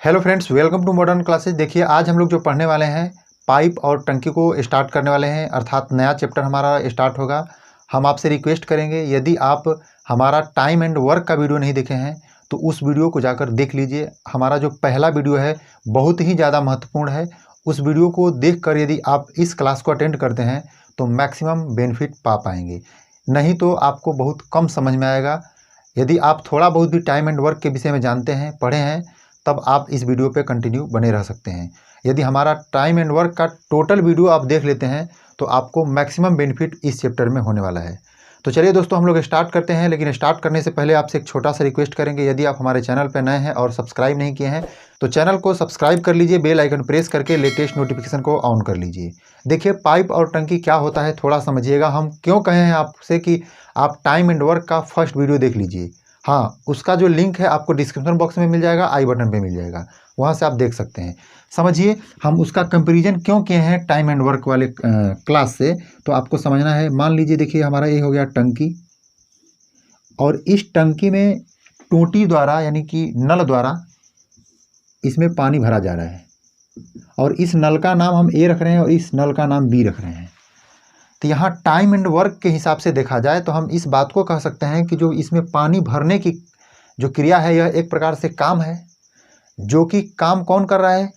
Hello friends, welcome to modern classes. देखिए आज हम लोग जो पढ़ने वाले हैं पाइप और टंकी को स्टार्ट करने वाले हैं, अर्थात नया चैप्टर हमारा स्टार्ट होगा। हम आपसे रिक्वेस्ट करेंगे, यदि आप हमारा टाइम एंड वर्क का वीडियो नहीं देखे हैं तो उस वीडियो को जाकर देख लीजिए। हमारा जो पहला वीडियो है बहुत ही ज़्यादा महत्वपूर्ण है। उस वीडियो को देखकर यदि आप इस क्लास को अटेंड करते हैं तो मैक्सिमम बेनिफिट पा पाएंगे, नहीं तो आपको बहुत कम समझ में आएगा। यदि आप थोड़ा बहुत भी टाइम एंड वर्क के विषय में जानते हैं, पढ़े हैं, तब आप इस वीडियो पे कंटिन्यू बने रह सकते हैं। यदि हमारा टाइम एंड वर्क का टोटल वीडियो आप देख लेते हैं तो आपको मैक्सिमम बेनिफिट इस चैप्टर में होने वाला है। तो चलिए दोस्तों, हम लोग स्टार्ट करते हैं। लेकिन स्टार्ट करने से पहले आपसे एक छोटा सा रिक्वेस्ट करेंगे, यदि आप हमारे चैनल पर नए हैं और सब्सक्राइब नहीं किए हैं तो चैनल को सब्सक्राइब कर लीजिए, बेल आइकन प्रेस करके लेटेस्ट नोटिफिकेशन को ऑन कर लीजिए। देखिए पाइप और टंकी क्या होता है थोड़ा समझिएगा। हम क्यों कहे हैं आपसे कि आप टाइम एंड वर्क का फर्स्ट वीडियो देख लीजिए। हाँ, उसका जो लिंक है आपको डिस्क्रिप्शन बॉक्स में मिल जाएगा, आई बटन पे मिल जाएगा, वहाँ से आप देख सकते हैं। समझिए हम उसका कंपैरिजन क्यों किए हैं टाइम एंड वर्क वाले क्लास से, तो आपको समझना है। मान लीजिए, देखिए हमारा ये हो गया टंकी, और इस टंकी में टोटी द्वारा यानी कि नल द्वारा इसमें पानी भरा जा रहा है, और इस नल का नाम हम ए रख रहे हैं और इस नल का नाम बी रख रहे हैं। तो यहाँ टाइम एंड वर्क के हिसाब से देखा जाए तो हम इस बात को कह सकते हैं कि जो इसमें पानी भरने की जो क्रिया है यह एक प्रकार से काम है, जो कि काम कौन कर रहा है,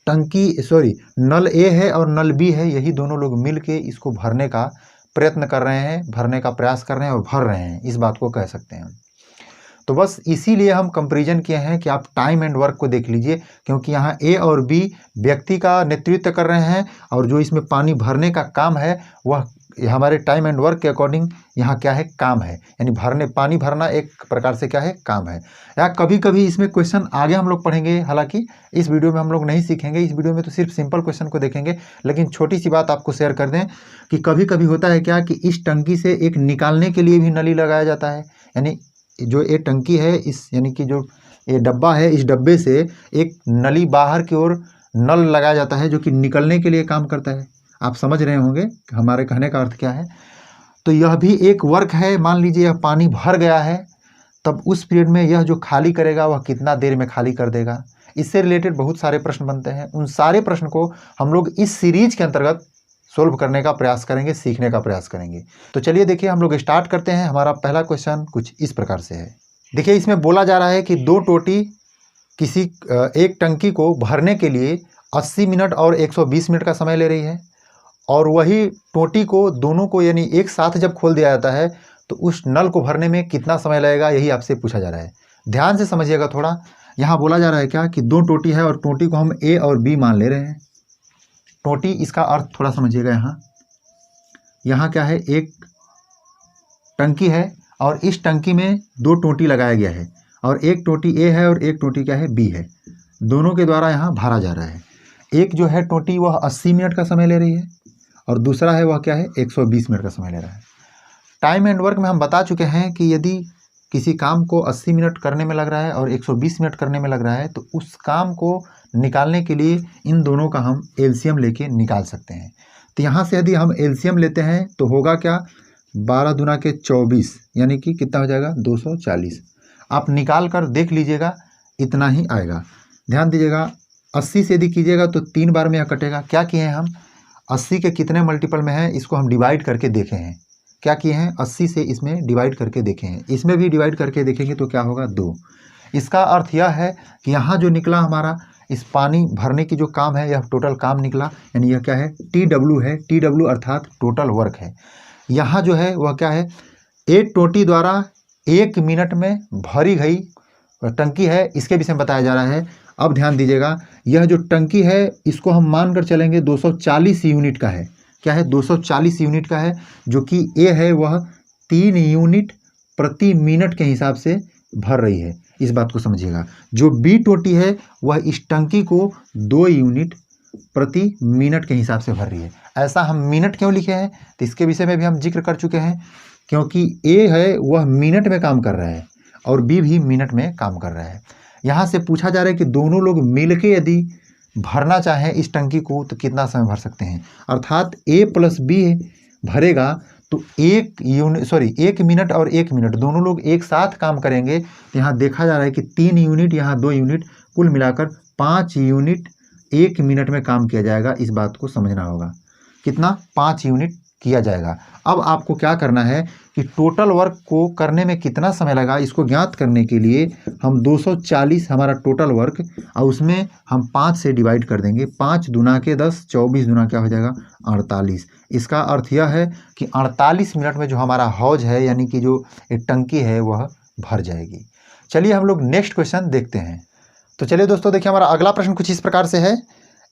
नल ए है और नल बी है, यही दोनों लोग मिल के इसको भरने का प्रयत्न कर रहे हैं, भरने का प्रयास कर रहे हैं और भर रहे हैं, इस बात को कह सकते हैं। तो बस इसीलिए हम कंपैरिजन किए हैं कि आप टाइम एंड वर्क को देख लीजिए, क्योंकि यहाँ ए और बी व्यक्ति का नेतृत्व कर रहे हैं और जो इसमें पानी भरने का काम है वह हमारे टाइम एंड वर्क के अकॉर्डिंग यहाँ क्या है, काम है। यानी पानी भरना एक प्रकार से क्या है, काम है। या कभी कभी इसमें क्वेश्चन आगे हम लोग पढ़ेंगे, हालांकि इस वीडियो में हम लोग नहीं सीखेंगे, इस वीडियो में तो सिर्फ सिंपल क्वेश्चन को देखेंगे। लेकिन छोटी सी बात आपको शेयर कर दें कि कभी कभी होता है क्या कि इस टंकी से एक निकालने के लिए भी नली लगाया जाता है। यानी जो ये टंकी है, इस यानी कि जो ये डब्बा है, इस डब्बे से एक नली बाहर की ओर नल लगाया जाता है जो कि निकलने के लिए काम करता है। आप समझ रहे होंगे हमारे कहने का अर्थ क्या है। तो यह भी एक वर्क है। मान लीजिए यह पानी भर गया है, तब उस पीरियड में यह जो खाली करेगा वह कितना देर में खाली कर देगा। इससे रिलेटेड बहुत सारे प्रश्न बनते हैं। उन सारे प्रश्न को हम लोग इस सीरीज के अंतर्गत सोल्व करने का प्रयास करेंगे, सीखने का प्रयास करेंगे। तो चलिए देखिए हम लोग स्टार्ट करते हैं। हमारा पहला क्वेश्चन कुछ इस प्रकार से है। देखिए इसमें बोला जा रहा है कि दो टोटी किसी एक टंकी को भरने के लिए 80 मिनट और 120 मिनट का समय ले रही है, और वही टोटी को दोनों को यानी एक साथ जब खोल दिया जाता है तो उस नल को भरने में कितना समय लगेगा, यही आपसे पूछा जा रहा है। ध्यान से समझिएगा थोड़ा। यहाँ बोला जा रहा है क्या कि दो टोटी है और टोटी को हम ए और बी मान ले रहे हैं। टोटी, इसका अर्थ थोड़ा समझिएगा। यहाँ क्या है, एक टंकी है और इस टंकी में दो टोटी लगाया गया है, और एक टोटी ए है और एक टोटी क्या है, बी है। दोनों के द्वारा यहाँ भरा जा रहा है। एक जो है टोटी वह 80 मिनट का समय ले रही है, और दूसरा है वह क्या है, 120 मिनट का समय ले रहा है। टाइम एंड वर्क में हम बता चुके हैं कि यदि किसी काम को 80 मिनट करने में लग रहा है और 120 मिनट करने में लग रहा है तो उस काम को निकालने के लिए इन दोनों का हम एलसीएम लेके निकाल सकते हैं। तो यहाँ से यदि हम एलसीएम लेते हैं तो होगा क्या, 12 दूना के 24, यानी कि कितना हो जाएगा, 240। आप निकाल कर देख लीजिएगा, इतना ही आएगा। ध्यान दीजिएगा, 80 से यदि कीजिएगा तो 3 बार में यह कटेगा। क्या किए हैं हम, 80 के कितने मल्टीपल में है इसको हम डिवाइड करके देखे हैं। क्या किए हैं, 80 से इसमें डिवाइड करके देखे हैं। इसमें भी डिवाइड करके देखेंगे तो क्या होगा, 2। इसका अर्थ यह है कि यहाँ जो निकला हमारा इस पानी भरने की जो काम है, यह टोटल काम निकला। यानी यह क्या है, TW है। TW अर्थात टोटल वर्क है। यहाँ जो है वह क्या है, एक टोटी द्वारा 1 मिनट में भरी गई टंकी है, इसके विषय में बताया जा रहा है। अब ध्यान दीजिएगा, यह जो टंकी है इसको हम मानकर चलेंगे 240 यूनिट का है। क्या है, 240 यूनिट का है, जो कि ए है वह 3 यूनिट प्रति मिनट के हिसाब से भर रही है। इस बात को समझिएगा। जो बी टोटी है वह इस टंकी को 2 यूनिट प्रति मिनट के हिसाब से भर रही है। ऐसा हम मिनट क्यों लिखे हैं तो इसके विषय में भी हम जिक्र कर चुके हैं, क्योंकि ए है वह मिनट में काम कर रहा है और बी भी मिनट में काम कर रहा है। यहाँ से पूछा जा रहा है कि दोनों लोग मिलके यदि भरना चाहें इस टंकी को तो कितना समय भर सकते हैं। अर्थात ए प्लस बी भरेगा तो 1 मिनट और 1 मिनट दोनों लोग एक साथ काम करेंगे। तो यहाँ देखा जा रहा है कि 3 यूनिट, यहाँ 2 यूनिट, कुल मिलाकर 5 यूनिट 1 मिनट में काम किया जाएगा, इस बात को समझना होगा। कितना? 5 यूनिट किया जाएगा। अब आपको क्या करना है कि टोटल वर्क को करने में कितना समय लगा, इसको ज्ञात करने के लिए हम 240 हमारा टोटल वर्क और उसमें हम 5 से डिवाइड कर देंगे। 5 दूना के 10, 24 दूना क्या हो जाएगा? 48। इसका अर्थ यह है कि 48 मिनट में जो हमारा हौज है यानी कि जो एक टंकी है वह भर जाएगी। चलिए हम लोग नेक्स्ट क्वेश्चन देखते हैं। तो चलिए दोस्तों देखिए, हमारा अगला प्रश्न कुछ इस प्रकार से है।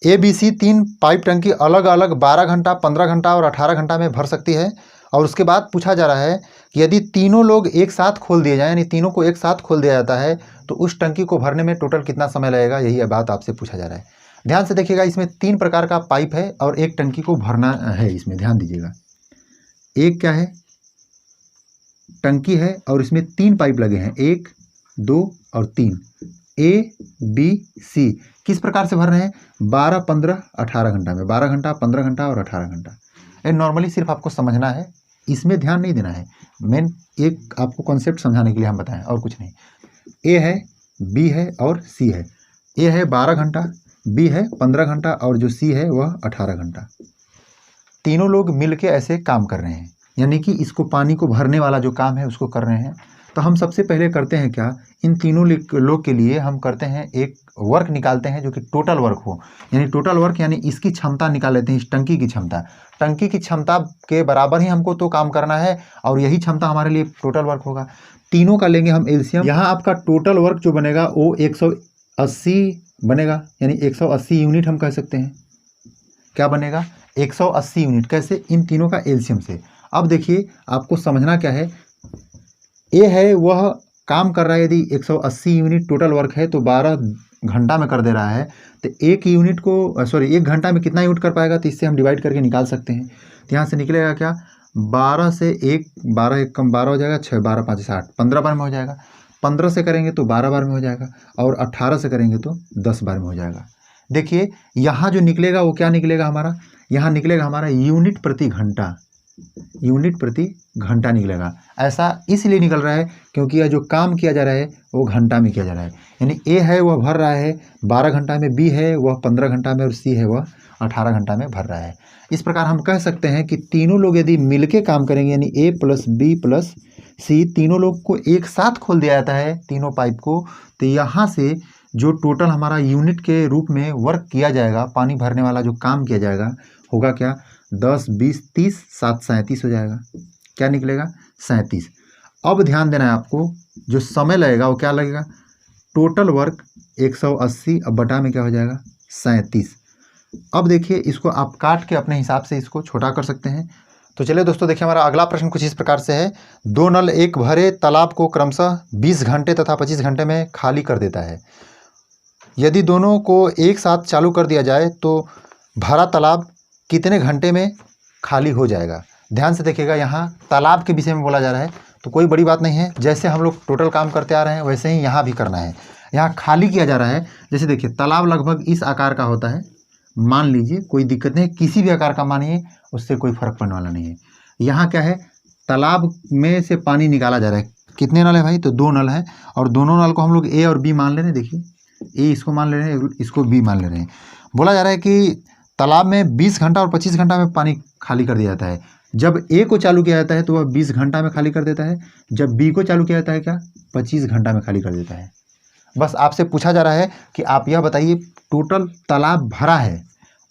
ABC 3 पाइप टंकी अलग अलग 12 घंटा, 15 घंटा और 18 घंटा में भर सकती है। और उसके बाद पूछा जा रहा है कि यदि तीनों लोग एक साथ खोल दिए जाए, यानी तीनों को एक साथ खोल दिया जाता है, तो उस टंकी को भरने में टोटल कितना समय लगेगा, यही बात आपसे पूछा जा रहा है। ध्यान से देखिएगा, इसमें 3 प्रकार का पाइप है और एक टंकी को भरना है। इसमें ध्यान दीजिएगा, एक क्या है? टंकी है और इसमें 3 पाइप लगे हैं, 1, 2 और 3, ABC। किस प्रकार से भर रहे हैं? 12, 15, 18 घंटा में। 12 घंटा, 15 घंटा और 18 घंटा। ये नॉर्मली सिर्फ आपको समझना है, इसमें ध्यान नहीं देना है। मेन एक आपको कॉन्सेप्ट समझाने के लिए हम बताएं और कुछ नहीं। ए है, बी है और सी है। ए है 12 घंटा, बी है 15 घंटा और जो सी है वह 18 घंटा। तीनों लोग मिलके ऐसे काम कर रहे हैं, यानी कि इसको पानी को भरने वाला जो काम है उसको कर रहे हैं। तो हम सबसे पहले करते हैं क्या, इन तीनों लोग के लिए हम करते हैं एक वर्क निकालते हैं जो कि टोटल वर्क हो, यानी टोटल वर्क यानी इसकी क्षमता निकाल लेते हैं, इस टंकी की क्षमता। टंकी की क्षमता के बराबर ही हमको तो काम करना है और यही क्षमता हमारे लिए टोटल वर्क होगा। तीनों का लेंगे हम एलसीएम। यहाँ आपका टोटल वर्क जो बनेगा वो 180 बनेगा, यानी 180 यूनिट हम कह सकते हैं। क्या बनेगा? 180 यूनिट। कैसे? इन तीनों का एलसीएम से। अब देखिए आपको समझना क्या है, ए है वह काम कर रहा है, यदि 180 यूनिट टोटल वर्क है तो 12 घंटा में कर दे रहा है, तो एक घंटा में कितना यूनिट कर पाएगा, तो इससे हम डिवाइड करके निकाल सकते हैं। तो यहाँ से निकलेगा क्या? 12 से 1, 12 एक कम 12 हो जाएगा, 6, 12, 5, 8, 15 बार में हो जाएगा। 15 से करेंगे तो 12 बार में हो जाएगा और 18 से करेंगे तो 10 बार में हो जाएगा। देखिए यहाँ जो निकलेगा वो क्या निकलेगा हमारा? यहाँ निकलेगा हमारा यूनिट प्रति घंटा, यूनिट प्रति घंटा निकलेगा। ऐसा इसलिए निकल रहा है क्योंकि यह जो काम किया जा रहा है वो घंटा में किया जा रहा है। यानी ए है वह भर रहा है 12 घंटा में, बी है वह 15 घंटा में और सी है वह 18 घंटा में भर रहा है। इस प्रकार हम कह सकते हैं कि तीनों लोग यदि मिलके काम करेंगे, यानी ए प्लस बी प्लस सी, तीनों लोग को एक साथ खोल दिया जाता है तीनों पाइप को, तो यहाँ से जो टोटल हमारा यूनिट के रूप में वर्क किया जाएगा, पानी भरने वाला जो काम किया जाएगा, होगा क्या? 10, 20, 30, 7, 37 हो जाएगा। क्या निकलेगा? 37। अब ध्यान देना है आपको, जो समय लगेगा वो क्या लगेगा? टोटल वर्क 180 अब बटा में क्या हो जाएगा? 37। अब देखिए इसको आप काट के अपने हिसाब से इसको छोटा कर सकते हैं। तो चलिए दोस्तों देखिए, हमारा अगला प्रश्न कुछ इस प्रकार से है। 2 नल एक भरे तालाब को क्रमशः 20 घंटे तथा 25 घंटे में खाली कर देता है। यदि दोनों को एक साथ चालू कर दिया जाए तो भरा तालाब कितने घंटे में खाली हो जाएगा? ध्यान से देखिएगा, यहाँ तालाब के विषय में बोला जा रहा है, तो कोई बड़ी बात नहीं है। जैसे हम लोग टोटल काम करते आ रहे हैं वैसे ही यहाँ भी करना है। यहाँ खाली किया जा रहा है। जैसे देखिए तालाब लगभग इस आकार का होता है, मान लीजिए, कोई दिक्कत नहीं, किसी भी आकार का मानिए, उससे कोई फर्क पड़ने वाला नहीं है। यहाँ क्या है? तालाब में से पानी निकाला जा रहा है। कितने नल है भाई? तो 2 नल है और दोनों नल को हम लोग ए और बी मान ले रहे हैं। देखिए ए इसको मान ले रहे हैं, इसको बी मान ले रहे हैं। बोला जा रहा है कि तालाब में 20 घंटा और 25 घंटा में पानी खाली कर दिया जाता है। जब ए को चालू किया जाता है तो वह 20 घंटा में खाली कर देता है, जब बी को चालू किया जाता है क्या? 25 घंटा में खाली कर देता है। बस आपसे पूछा जा रहा है कि आप यह बताइए, टोटल तालाब भरा है,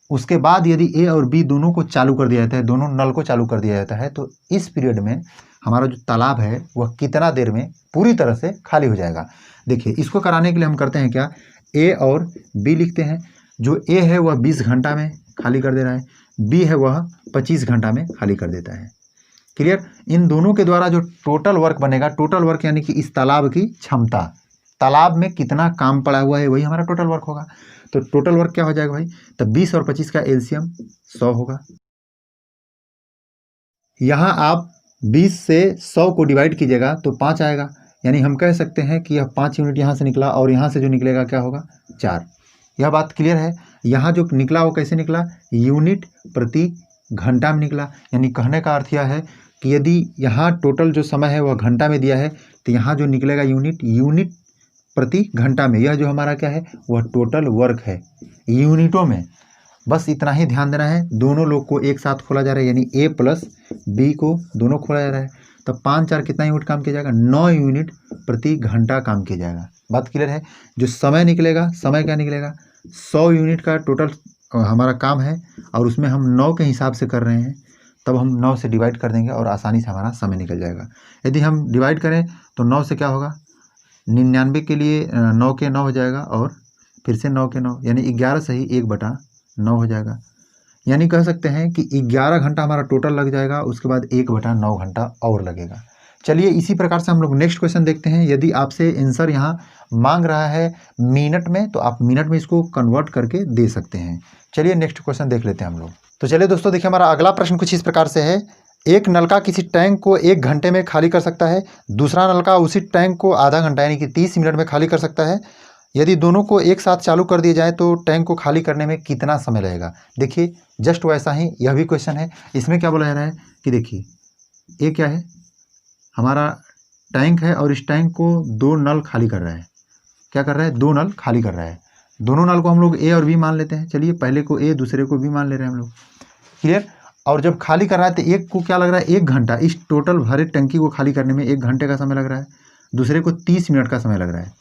उसके बाद यदि ए और बी दोनों को चालू कर दिया जाता है, दोनों नल को चालू कर दिया जाता है, तो इस पीरियड में हमारा जो तालाब है वह कितना देर में पूरी तरह से खाली हो जाएगा। देखिए इसको कराने के लिए हम करते हैं क्या, ए और बी लिखते हैं। जो ए है वह 20 घंटा में खाली कर दे रहा है, बी है वह 25 घंटा में खाली कर देता है। क्लियर? इन दोनों के द्वारा जो टोटल वर्क बनेगा, टोटल वर्क यानी कि इस तालाब की क्षमता, तालाब में कितना काम पड़ा हुआ है वही हमारा टोटल वर्क होगा। तो टोटल वर्क क्या हो जाएगा भाई? तो 20 और 25 का एलसीएम 100 होगा। यहाँ आप 20 से 100 को डिवाइड कीजिएगा तो 5 आएगा, यानी हम कह सकते हैं कि यह 5 यूनिट यहाँ से निकला और यहाँ से जो निकलेगा क्या होगा? 4। यह बात क्लियर है? यहाँ जो निकला वो कैसे निकला? यूनिट प्रति घंटा में निकला। यानी कहने का अर्थ यह है कि यदि यहाँ टोटल जो समय है वह घंटा में दिया है, तो यहाँ जो निकलेगा यूनिट प्रति घंटा में। यह जो हमारा क्या है वह टोटल वर्क है यूनिटों में। बस इतना ही ध्यान देना है। दोनों लोग को एक साथ खोला जा रहा है, यानी ए प्लस बी को दोनों खोला जा रहा है। तो 5 4 कितना यूनिट काम किया जाएगा, 9 यूनिट प्रति घंटा काम किया जाएगा। बात क्लियर है। जो समय निकलेगा, समय क्या निकलेगा, 100 यूनिट का टोटल हमारा काम है और उसमें हम 9 के हिसाब से कर रहे हैं, तब हम 9 से डिवाइड कर देंगे और आसानी से हमारा समय निकल जाएगा। यदि हम डिवाइड करें तो 9 से क्या होगा, 99 के लिए 9 के 9 हो जाएगा और फिर से 9 के 9, यानी 11 से ही 1/9 हो जाएगा। यानी कह सकते हैं कि 11 घंटा हमारा टोटल लग जाएगा, उसके बाद 1/9 घंटा और लगेगा। चलिए इसी प्रकार से हम लोग नेक्स्ट क्वेश्चन देखते हैं। यदि आपसे आंसर यहाँ मांग रहा है मिनट में, तो आप मिनट में इसको कन्वर्ट करके दे सकते हैं। चलिए नेक्स्ट क्वेश्चन देख लेते हैं हम लोग। तो चलिए दोस्तों देखिए, हमारा अगला प्रश्न कुछ इस प्रकार से है। एक नलका किसी टैंक को 1 घंटे में खाली कर सकता है, दूसरा नलका उसी टैंक को आधा घंटा यानी कि 30 मिनट में खाली कर सकता है। यदि दोनों को एक साथ चालू कर दिया जाए तो टैंक को खाली करने में कितना समय लगेगा। देखिए जस्ट वैसा ही यह भी क्वेश्चन है। इसमें क्या बोला जा रहा है कि देखिए ये क्या है, हमारा टैंक है और इस टैंक को 2 नल खाली कर रहा है। क्या कर रहा है, 2 नल खाली कर रहा है। दोनों नल को हम लोग ए और बी मान लेते हैं। चलिए पहले को ए दूसरे को बी मान ले रहे हैं हम लोग, क्लियर। और जब खाली कर रहा है तो एक को क्या लग रहा है, 1 घंटा। इस टोटल भरे टंकी को खाली करने में 1 घंटे का समय लग रहा है, दूसरे को 30 मिनट का समय लग रहा है।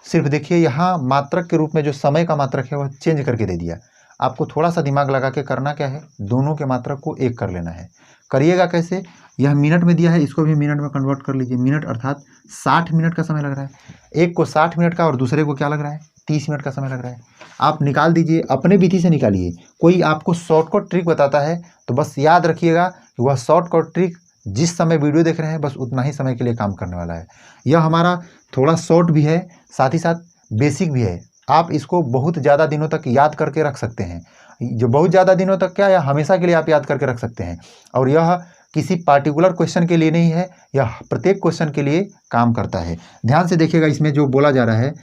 सिर्फ देखिए यहाँ मात्रक के रूप में जो समय का मात्रक है वह चेंज करके दे दिया। आपको थोड़ा सा दिमाग लगा के करना क्या है, दोनों के मात्रक को एक कर लेना है। करिएगा कैसे, यह मिनट में दिया है, इसको भी मिनट में कन्वर्ट कर लीजिए। मिनट अर्थात 60 मिनट का समय लग रहा है। एक को 60 मिनट का और दूसरे को क्या लग रहा है, 30 मिनट का समय लग रहा है। आप निकाल दीजिए, अपने विधि से निकालिए। कोई आपको शॉर्टकट ट्रिक बताता है तो बस याद रखिएगा कि वह शॉर्टकट ट्रिक जिस समय वीडियो देख रहे हैं बस उतना ही समय के लिए काम करने वाला है। यह हमारा थोड़ा शॉर्ट भी है, साथ ही साथ बेसिक भी है। आप इसको बहुत ज़्यादा दिनों तक याद करके रख सकते हैं। जो बहुत ज़्यादा दिनों तक क्या, या हमेशा के लिए आप याद करके रख सकते हैं। और यह किसी पार्टिकुलर क्वेश्चन के लिए नहीं है, यह प्रत्येक क्वेश्चन के लिए काम करता है। ध्यान से देखिएगा, इसमें जो बोला जा रहा है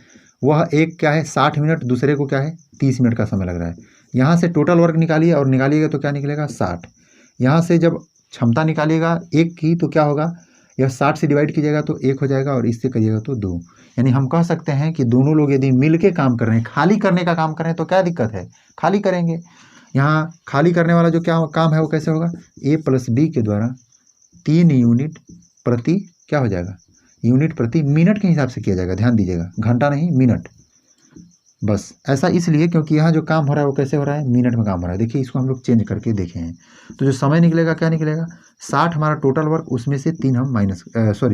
वह एक क्या है 60 मिनट, दूसरे को क्या है 30 मिनट का समय लग रहा है। यहाँ से टोटल वर्क निकालिए और निकालिएगा तो क्या निकलेगा 60। यहाँ से जब क्षमता निकालिएगा 1 की तो क्या होगा, यह 60 से डिवाइड कीजिएगा तो 1 हो जाएगा और इससे करिएगा तो 2। यानी हम कह सकते हैं कि दोनों लोग यदि मिल के काम कर रहे हैं, खाली करने का काम कर रहे हैं तो क्या दिक्कत है, खाली करेंगे। यहाँ खाली करने वाला जो क्या काम है वो कैसे होगा, ए प्लस बी के द्वारा 3 यूनिट प्रति क्या हो जाएगा, यूनिट प्रति मिनट के हिसाब से किया जाएगा। ध्यान दीजिएगा, घंटा नहीं मिनट। बस ऐसा इसलिए क्योंकि यहाँ जो काम हो रहा है वो कैसे हो रहा है, मिनट में काम हो रहा है। देखिए इसको हम लोग चेंज करके देखे हैं तो जो समय निकलेगा क्या निकलेगा, 60 हमारा टोटल वर्क, उसमें से 3 हम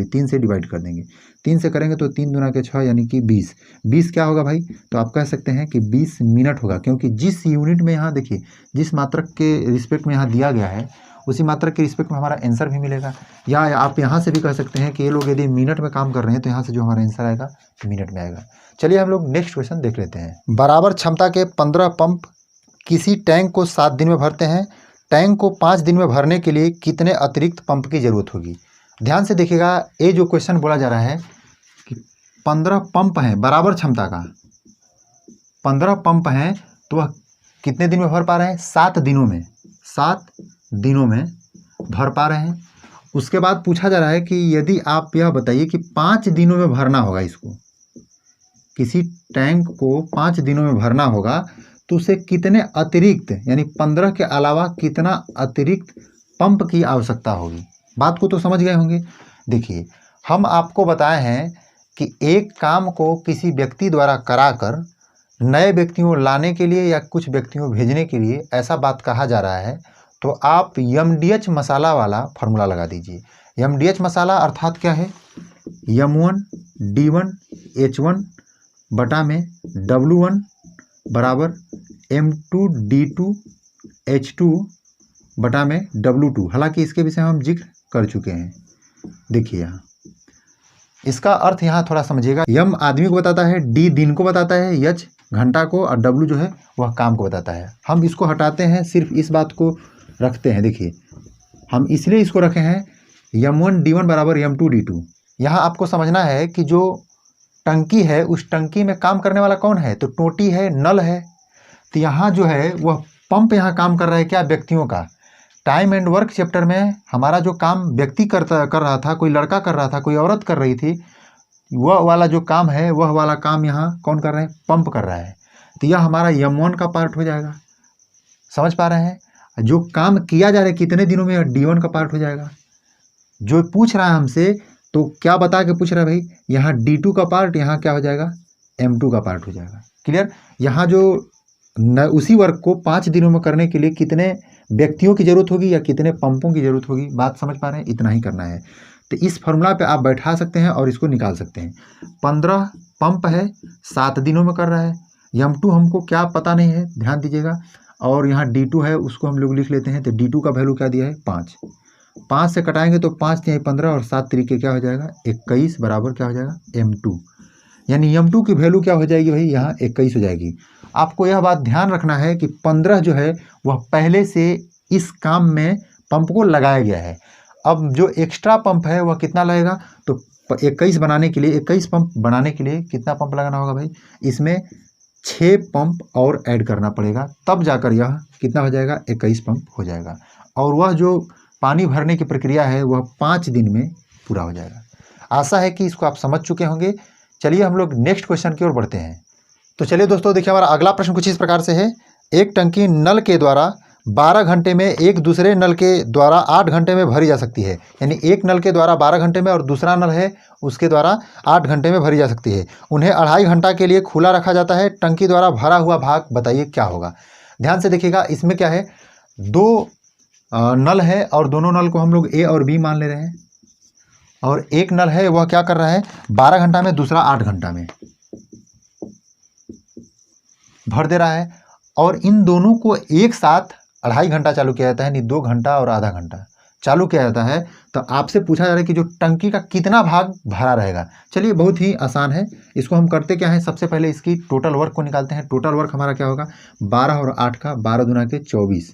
3 से डिवाइड कर देंगे। 3 से करेंगे तो 3 दूना के 6 यानी कि 20। 20 क्या होगा भाई, तो आप कह सकते हैं कि 20 मिनट होगा, क्योंकि जिस यूनिट में यहाँ देखिए जिस मात्रक के रिस्पेक्ट में यहाँ दिया गया है उसी मात्रक के रिस्पेक्ट में हमारा आंसर भी मिलेगा। या आप यहाँ से भी कह सकते हैं कि ये लोग यदि मिनट में काम कर रहे हैं तो यहाँ से जो हमारा आंसर आएगा मिनट में आएगा। चलिए हम लोग नेक्स्ट क्वेश्चन देख लेते हैं। बराबर क्षमता के 15 पंप किसी टैंक को 7 दिन में भरते हैं। टैंक को 5 दिन में भरने के लिए कितने अतिरिक्त पंप की जरूरत होगी। ध्यान से देखिएगा, ये जो क्वेश्चन बोला जा रहा है कि 15 पंप हैं बराबर क्षमता का, 15 पंप हैं तो वह कितने दिन में भर पा रहे हैं, 7 दिनों में, 7 दिनों में भर पा रहे हैं। उसके बाद पूछा जा रहा है कि यदि आप यह बताइए कि 5 दिनों में भरना होगा, इसको किसी टैंक को 5 दिनों में भरना होगा तो उसे कितने अतिरिक्त यानी 15 के अलावा कितना अतिरिक्त पंप की आवश्यकता होगी। बात को तो समझ गए होंगे। देखिए हम आपको बताए हैं कि एक काम को किसी व्यक्ति द्वारा कराकर नए व्यक्तियों लाने के लिए या कुछ व्यक्तियों भेजने के लिए ऐसा बात कहा जा रहा है, तो आप MDH मसाला वाला फार्मूला लगा दीजिए। MDH मसाला अर्थात क्या है, M1 D1 H1 बटा में W1 बराबर M2 D2 H2 बटा में W2। हालांकि इसके विषय में हम जिक्र कर चुके हैं। देखिए यहाँ इसका अर्थ यहाँ थोड़ा समझिएगा। M आदमी को बताता है, D दिन को बताता है, H घंटा को, और W जो है वह काम को बताता है। हम इसको हटाते हैं, सिर्फ इस बात को रखते हैं। देखिए हम इसलिए इसको रखे हैं M1 D1 बराबर M2 D2। यहाँ आपको समझना है कि जो टंकी है उस टंकी में काम करने वाला कौन है, तो टोटी है, नल है। तो यहाँ जो है वह पंप यहाँ काम कर रहा है क्या, व्यक्तियों का। टाइम एंड वर्क चैप्टर में हमारा जो काम व्यक्ति कर रहा था, कोई लड़का कर रहा था, कोई औरत कर रही थी, वह वाला जो काम है, वह वाला काम यहाँ कौन कर रहे हैं, पंप कर रहा है। तो यह हमारा M1 का पार्ट हो जाएगा। समझ पा रहे हैं, जो काम किया जा रहा है कितने दिनों में, D1 का पार्ट हो जाएगा। जो पूछ रहा है हमसे तो क्या बता के पूछ रहा है भाई, यहाँ D2 का पार्ट, यहाँ क्या हो जाएगा, M2 का पार्ट हो जाएगा। क्लियर। यहाँ जो उसी वर्क को 5 दिनों में करने के लिए कितने व्यक्तियों की जरूरत होगी या कितने पंपों की जरूरत होगी, बात समझ पा रहे हैं, इतना ही करना है। तो इस फॉर्मूला पे आप बैठा सकते हैं और इसको निकाल सकते हैं। 15 पंप है, 7 दिनों में कर रहा है। M2 हमको क्या पता नहीं है, ध्यान दीजिएगा। और यहाँ D2 है, उसको हम लोग लिख लेते हैं। तो D2 का वैल्यू क्या दिया है, 5। 5 से कटाएंगे तो 5 या 15 और 7 तरीके क्या हो जाएगा, 21 बराबर क्या हो जाएगा, M2। यानी M2 की वैल्यू क्या हो जाएगी भाई, यहाँ 21 हो जाएगी। आपको यह बात ध्यान रखना है कि 15 जो है वह पहले से इस काम में पंप को लगाया गया है। अब जो एक्स्ट्रा पंप है वह कितना लगेगा, तो 21 बनाने के लिए, 21 पंप बनाने के लिए कितना पंप लगाना होगा भाई, इसमें 6 पंप और ऐड करना पड़ेगा, तब जाकर यह कितना हो जाएगा, 21 पंप हो जाएगा। और वह जो पानी भरने की प्रक्रिया है वह 5 दिन में पूरा हो जाएगा। आशा है कि इसको आप समझ चुके होंगे। चलिए हम लोग नेक्स्ट क्वेश्चन की ओर बढ़ते हैं। तो चलिए दोस्तों, देखिए हमारा अगला प्रश्न कुछ इस प्रकार से है। एक टंकी नल के द्वारा 12 घंटे में एक दूसरे नल के द्वारा 8 घंटे में भरी जा सकती है। यानी एक नल के द्वारा 12 घंटे में और दूसरा नल है उसके द्वारा 8 घंटे में भरी जा सकती है। उन्हें 2.5 घंटा के लिए खुला रखा जाता है। टंकी द्वारा भरा हुआ भाग बताइए क्या होगा। ध्यान से देखिएगा, इसमें क्या है, 2 नल है और दोनों नल को हम लोग A और B मान ले रहे हैं। और एक नल है वह क्या कर रहा है, 12 घंटा में, दूसरा 8 घंटा में भर दे रहा है। और इन दोनों को एक साथ 2.5 घंटा चालू किया जाता है, यानी 2 घंटा और आधा घंटा चालू किया जाता है। तो आपसे पूछा जा रहा है कि जो टंकी का कितना भाग भरा रहेगा। चलिए बहुत ही आसान है, इसको हम करते क्या है, सबसे पहले इसकी टोटल वर्क को निकालते हैं। टोटल वर्क हमारा क्या होगा, 12 और 8 का 12 दूना के 24,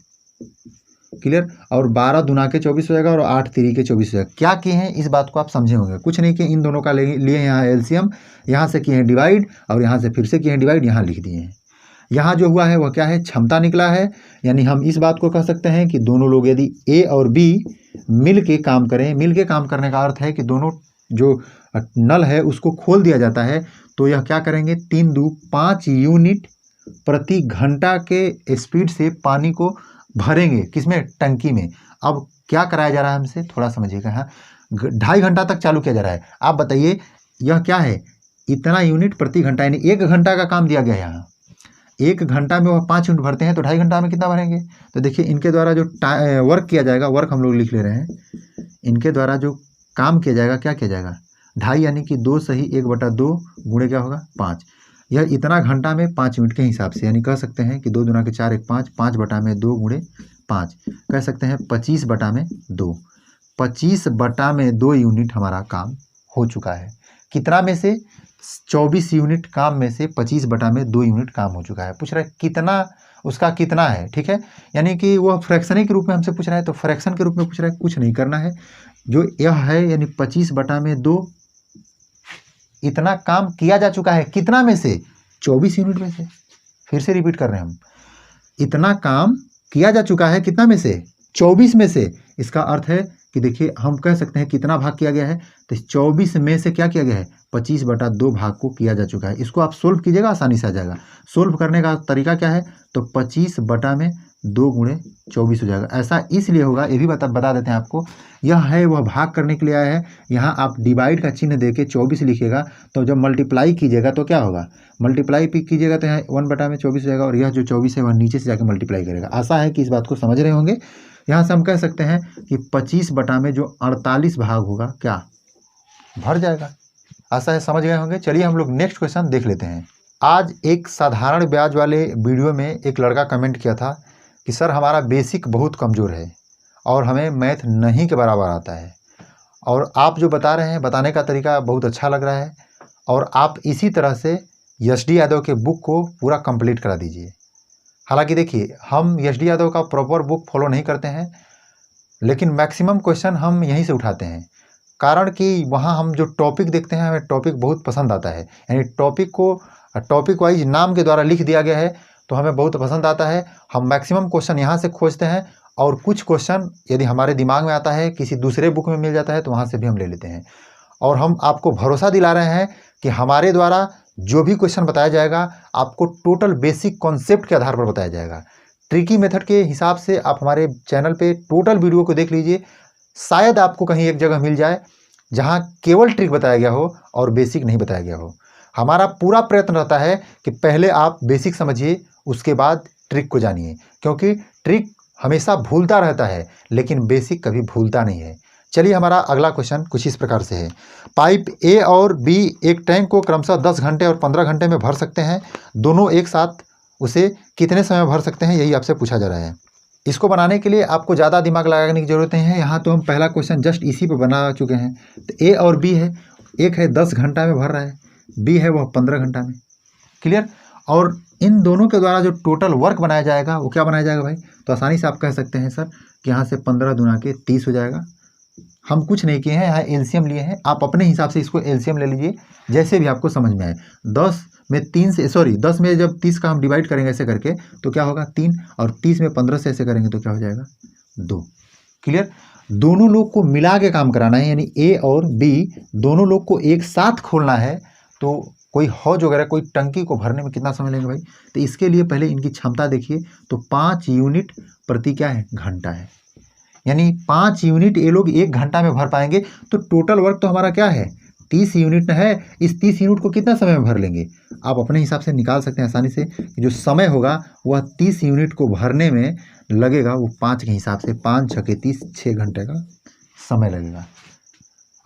क्लियर। और 12 दूना के 24 हो जाएगा और 8 3 के 24 हो जाएगा। क्या किए हैं इस बात को आप समझे होंगे, कुछ नहीं किए, इन दोनों का लिए यहाँ एलसीएम, यहाँ से किए हैं डिवाइड और यहाँ से फिर से किए हैं डिवाइड, यहाँ लिख दिए हैं। यहाँ जो हुआ है वह क्या है, क्षमता निकला है। यानी हम इस बात को कह सकते हैं कि दोनों लोग यदि A और B मिल के काम करें, मिल के काम करने का अर्थ है कि दोनों जो नल है उसको खोल दिया जाता है, तो यह क्या करेंगे, 3 2 5 यूनिट प्रति घंटा के स्पीड से पानी को भरेंगे, किसमें, टंकी में। अब क्या कराया जा रहा है हमसे, थोड़ा समझिएगा। हाँ, 2.5 घंटा तक चालू किया जा रहा है। आप बताइए यह क्या है, इतना यूनिट प्रति घंटा, यानी 1 घंटा का काम दिया गया है। यहाँ 1 घंटा में वह 5 यूनिट भरते हैं, तो 2.5 घंटा में कितना भरेंगे। तो देखिए इनके द्वारा जो वर्क किया जाएगा, वर्क हम लोग लिख ले रहे हैं, इनके द्वारा जो काम किया जाएगा, क्या किया जाएगा, 2.5 यानी कि 2 सही 1/2 गुणे क्या होगा, 5। यह इतना घंटा में 5 यूनिट के हिसाब से, यानी कह सकते हैं कि 2 दूना के 4 1 5, 5/2 गुणे 5, कह सकते हैं 25/2। 25/2 यूनिट हमारा काम हो चुका है। कितना में से, 24 यूनिट काम में से 25/2 यूनिट काम हो चुका है। पूछ रहा है कितना, उसका कितना है, ठीक है। यानी कि वह फ्रैक्शन के रूप में हमसे पूछ रहा है, तो फ्रैक्शन के रूप में पूछ रहा है, कुछ नहीं करना है। जो यह है यानी 25/2, इतना काम किया जा चुका है, कितना में से, 24 यूनिट में से। फिर से रिपीट कर रहे हैं हम, इतना काम किया जा चुका है, कितना में से, 24 में से। इसका अर्थ है कि देखिए हम कह सकते हैं कितना भाग किया गया है, तो 24 में से क्या किया गया है, 25/2 भाग को किया जा चुका है। इसको आप सोल्व कीजिएगा, आसानी से आ जाएगा। सोल्व करने का तरीका क्या है, तो 25/2 गुणे 24 हो जाएगा। ऐसा इसलिए होगा, ये भी बता देते हैं आपको, यह है वह भाग करने के लिए आया है। यहाँ आप डिवाइड का चिन्ह देके 24 लिखिएगा, तो जब मल्टीप्लाई कीजिएगा तो क्या होगा, मल्टीप्लाई कीजिएगा तो यहाँ 1/24 हो जाएगा, और यह जो 24 है वह नीचे से जाकर मल्टीप्लाई करेगा। आशा है कि इस बात को समझ रहे होंगे। यहाँ से हम कह सकते हैं कि 25 में जो 48 भाग होगा, क्या भर जाएगा। आशा है समझ गए होंगे। चलिए हम लोग नेक्स्ट क्वेश्चन देख लेते हैं। आज एक साधारण ब्याज वाले वीडियो में एक लड़का कमेंट किया था कि सर हमारा बेसिक बहुत कमज़ोर है और हमें मैथ नहीं के बराबर आता है, और आप जो बता रहे हैं, बताने का तरीका बहुत अच्छा लग रहा है, और आप इसी तरह से SD यादव के बुक को पूरा कंप्लीट करा दीजिए। हालांकि देखिए हम SD यादव का प्रॉपर बुक फॉलो नहीं करते हैं, लेकिन मैक्सिमम क्वेश्चन हम यहीं से उठाते हैं, कारण कि वहाँ हम जो टॉपिक देखते हैं, हमें टॉपिक बहुत पसंद आता है। यानी टॉपिक को टॉपिक वाइज नाम के द्वारा लिख दिया गया है, तो हमें बहुत पसंद आता है। हम मैक्सिमम क्वेश्चन यहाँ से खोजते हैं, और कुछ क्वेश्चन यदि हमारे दिमाग में आता है, किसी दूसरे बुक में मिल जाता है, तो वहाँ से भी हम ले लेते हैं। और हम आपको भरोसा दिला रहे हैं कि हमारे द्वारा जो भी क्वेश्चन बताया जाएगा आपको टोटल बेसिक कॉन्सेप्ट के आधार पर बताया जाएगा। ट्रिकी मेथड के हिसाब से आप हमारे चैनल पे टोटल वीडियो को देख लीजिए, शायद आपको कहीं एक जगह मिल जाए जहां केवल ट्रिक बताया गया हो और बेसिक नहीं बताया गया हो। हमारा पूरा प्रयत्न रहता है कि पहले आप बेसिक समझिए, उसके बाद ट्रिक को जानिए, क्योंकि ट्रिक हमेशा भूलता रहता है लेकिन बेसिक कभी भूलता नहीं है। चलिए हमारा अगला क्वेश्चन कुछ इस प्रकार से है। पाइप ए और बी एक टैंक को क्रमशः 10 घंटे और 15 घंटे में भर सकते हैं। दोनों एक साथ उसे कितने समय में भर सकते हैं, यही आपसे पूछा जा रहा है। इसको बनाने के लिए आपको ज़्यादा दिमाग लगाने की ज़रूरत नहीं है। यहाँ तो हम पहला क्वेश्चन जस्ट इसी पे बना चुके हैं। तो ए और बी है, एक है 10 घंटा में भर रहा है, बी है वह 15 घंटा में। क्लियर। और इन दोनों के द्वारा जो टोटल वर्क बनाया जाएगा वो क्या बनाया जाएगा भाई, तो आसानी से आप कह सकते हैं सर कि यहाँ से 15 दूना के 30 हो जाएगा। हम कुछ नहीं किए हैं, यहाँ एलसीएम लिए हैं, आप अपने हिसाब से इसको एलसीएम ले लीजिए जैसे भी आपको समझ में आए। 10 में जब 30 का हम डिवाइड करेंगे ऐसे करके तो क्या होगा 3, और 30 में 15 से ऐसे करेंगे तो क्या हो जाएगा 2। क्लियर। दोनों लोग को मिला के काम कराना है, यानी ए और बी दोनों लोग को एक साथ खोलना है। तो कोई हौज वगैरह कोई टंकी को भरने में कितना समय लेंगे भाई, तो इसके लिए पहले इनकी क्षमता देखिए, तो 5 यूनिट प्रति क्या है घंटा है, यानी 5 यूनिट ये लोग 1 घंटा में भर पाएंगे। तो टोटल वर्क तो हमारा क्या है 30 यूनिट है। इस 30 यूनिट को कितना समय में भर लेंगे, आप अपने हिसाब से निकाल सकते हैं आसानी से। जो समय होगा वह 30 यूनिट को भरने में लगेगा वो 5 के हिसाब से, 5 6 के 30, 6 घंटे का समय लगेगा।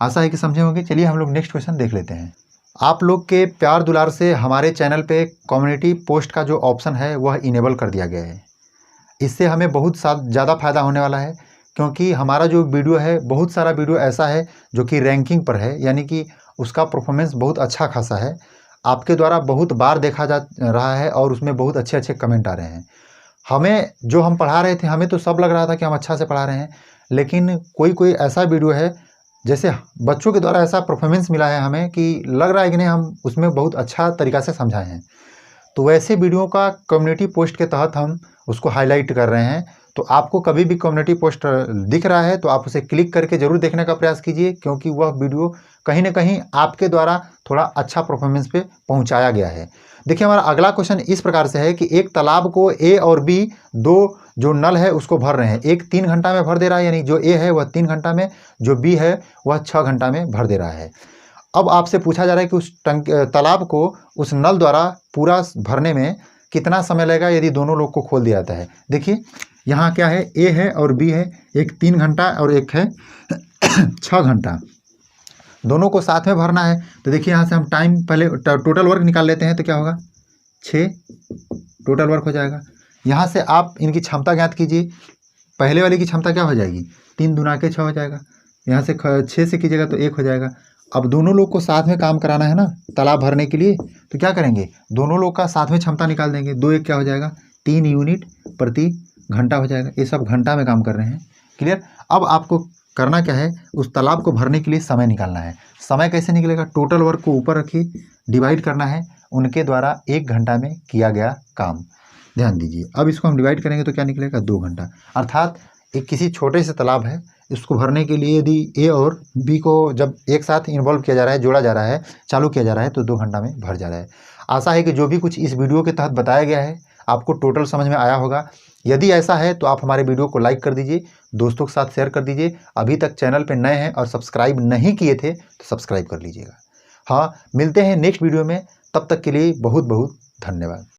आशा है कि समझे होंगे। चलिए हम लोग नेक्स्ट क्वेश्चन देख लेते हैं। आप लोग के प्यार दुलार से हमारे चैनल पे कम्युनिटी पोस्ट का जो ऑप्शन है वह इनेबल कर दिया गया है। इससे हमें बहुत ज़्यादा फायदा होने वाला है, क्योंकि हमारा जो वीडियो है बहुत सारा वीडियो ऐसा है जो कि रैंकिंग पर है, यानी कि उसका परफॉर्मेंस बहुत अच्छा खासा है, आपके द्वारा बहुत बार देखा जा रहा है और उसमें बहुत अच्छे अच्छे कमेंट आ रहे हैं। हमें जो हम पढ़ा रहे थे हमें तो सब लग रहा था कि हम अच्छा से पढ़ा रहे हैं, लेकिन कोई ऐसा वीडियो है जैसे बच्चों के द्वारा ऐसा परफॉर्मेंस मिला है हमें कि लग रहा है कि नहीं हम उसमें बहुत अच्छा तरीक़ा से समझाए हैं। तो वैसे वीडियो का कम्युनिटी पोस्ट के तहत हम उसको हाईलाइट कर रहे हैं। तो आपको कभी भी कम्युनिटी पोस्ट दिख रहा है तो आप उसे क्लिक करके ज़रूर देखने का प्रयास कीजिए, क्योंकि वह वीडियो कहीं ना कहीं आपके द्वारा थोड़ा अच्छा परफॉर्मेंस पे पहुंचाया गया है। देखिए हमारा अगला क्वेश्चन इस प्रकार से है कि एक तालाब को ए और बी दो जो नल है उसको भर रहे हैं। एक 3 घंटा में भर दे रहा है, यानी जो ए है वह 3 घंटा में, जो बी है वह 6 घंटा में भर दे रहा है। अब आपसे पूछा जा रहा है कि उस तालाब को उस नल द्वारा पूरा भरने में कितना समय लगेगा यदि दोनों लोग को खोल दिया जाता है। देखिए यहाँ क्या है, ए है और बी है, एक 3 घंटा और एक है 6 घंटा, दोनों को साथ में भरना है। तो देखिए यहाँ से हम टाइम पहले टोटल वर्क निकाल लेते हैं, तो क्या होगा 6 टोटल वर्क हो जाएगा। यहाँ से आप इनकी क्षमता ज्ञात कीजिए। पहले वाली की क्षमता क्या हो जाएगी 3 दूना के 6 हो जाएगा, यहाँ से 6 से कीजिएगा तो 1 हो जाएगा। अब दोनों लोग को साथ में काम कराना है ना तालाब भरने के लिए, तो क्या करेंगे दोनों लोग का साथ में क्षमता निकाल देंगे। 2 1 क्या हो जाएगा 3 यूनिट प्रति घंटा हो जाएगा। ये सब घंटा में काम कर रहे हैं। क्लियर। अब आपको करना क्या है, उस तालाब को भरने के लिए समय निकालना है। समय कैसे निकलेगा, टोटल वर्क को ऊपर रखिए, डिवाइड करना है उनके द्वारा 1 घंटा में किया गया काम। ध्यान दीजिए, अब इसको हम डिवाइड करेंगे तो क्या निकलेगा 2 घंटा। अर्थात एक किसी छोटे से तालाब है, इसको भरने के लिए यदि ए और बी को जब एक साथ इन्वॉल्व किया जा रहा है, जोड़ा जा रहा है, चालू किया जा रहा है, तो 2 घंटा में भर जा रहा है। आशा है कि जो भी कुछ इस वीडियो के तहत बताया गया है आपको टोटल समझ में आया होगा। यदि ऐसा है तो आप हमारे वीडियो को लाइक कर दीजिए, दोस्तों के साथ शेयर कर दीजिए। अभी तक चैनल पे नए हैं और सब्सक्राइब नहीं किए थे तो सब्सक्राइब कर लीजिएगा। हाँ, मिलते हैं नेक्स्ट वीडियो में, तब तक के लिए बहुत बहुत धन्यवाद।